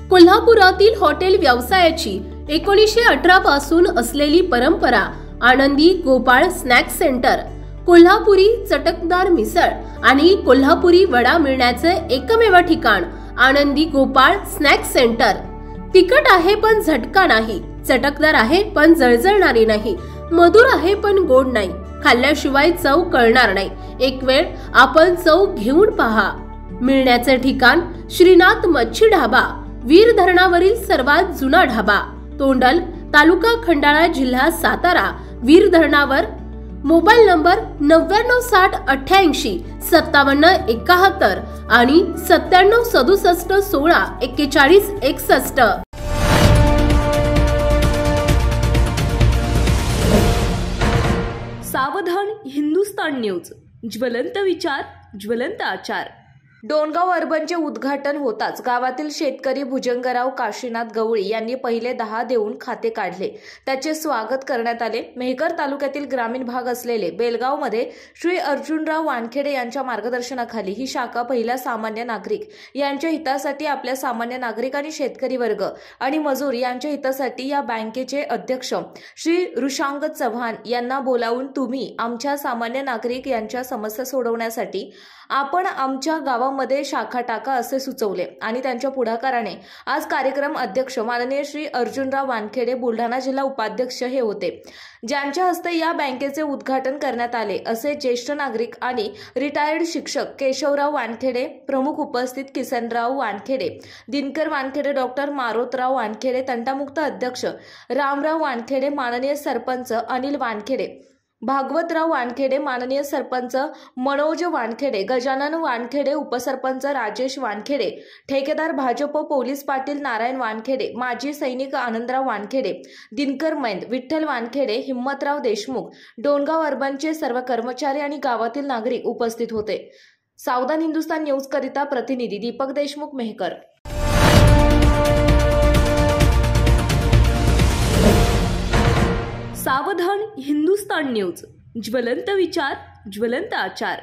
कोल्हापुरातील हॉटेल व्यवसायाची 1918 पासून असलेली परंपरा आनंदी गोपाळ स्नॅक सेंटर, कोल्हापुरी चटकदार मिसळ आणि कोल्हापुरी वडा मिळण्याचे एकमेव ठिकाण आनंदी गोपाळ स्नॅक सेंटर। तिखट आहे पण झटका नाही, चटकदार आहे पण जळजळणारी नाही, मधुर आहे पण गोड नाही, खाल्ल्याशिवाय चव कळणार नाही। एक वेळ आपण चव घेऊन पहा। मिळण्याचे ठिकाण श्रीनाथ मच्छी ढाबा, वीर धरणावरील सर्वात जुना ढाबा, तोंडल, तालुका खंडाळा, जिल्हा सातारा। वीर धरणावर। मोबाईल नंबर 9960885771 आणि 9767164161। सावधान हिंदुस्तान न्यूज, ज्वलंत विचार, ज्वलंत आचार। डोणगाव अर्बनचे उद्घाटन होताच गावातील शेतकरी भुजंगराव काशीनाथ गवळी यांनी पहिले 10 देऊन खाते काढले। त्याचे स्वागत करण्यात आले। मेहकर तालुक्यातील ग्रामीण भाग असलेले बेलगावमध्ये श्री अर्जुनराव वानखेडे यांच्या मार्गदर्शनाखाली ही शाखा पहिल्या सामान्य नागरिक यांच्या हितासाठी, आपल्या सामान्य नागरिक आणि शेतकरी वर्ग आणि मजूर यांच्या हितासाठी या बँकेचे अध्यक्ष श्री ऋषांग चव्हाण यांना बोलावून तुम्ही आमच्या सामान्य नागरिक यांच्या समस्या सोडवण्यासाठी आपण आमच्या गावामध्ये शाखा टाका असे सुचवले आणि त्यांच्या पुढाकाराने आज कार्यक्रम अध्यक्ष माननीय श्री अर्जुनराव वानखेडे, बुलढाणा जिल्हा उपाध्यक्ष हे होते, ज्यांच्या हस्ते या बँकेचे उद्घाटन करण्यात आले असे ज्येष्ठ नागरिक आणि रिटायर्ड शिक्षक केशवराव वानखेडे, प्रमुख उपस्थित किसनराव वानखेडे, दिनकर वानखेडे, डॉक्टर मारोतराव वानखेडे, तंटामुक्त अध्यक्ष रामराव वानखेडे, माननीय सरपंच अनिल वानखेडे, भागवतराव वानखेडे, माननीय सरपंच मनोज वानखेडे, गजानन वानखेडे, उपसरपंच राजेश वानखेडे, ठेकेदार भाजप पोलीस पाटील नारायण वानखेडे, माजी सैनिक आनंदराव वानखेडे, दिनकर मैंद, विठ्ठल वानखेडे, हिम्मतराव देशमुख, डोणगाव अर्बनचे सर्व कर्मचारी आणि गावातील नागरिक उपस्थित होते। सावधान हिंदुस्तान न्यूज करिता प्रतिनिधी दीपक देशमुख, मेहकर। सावधान हिंदुस्तान न्यूज, ज्वलंत विचार, ज्वलंत आचार।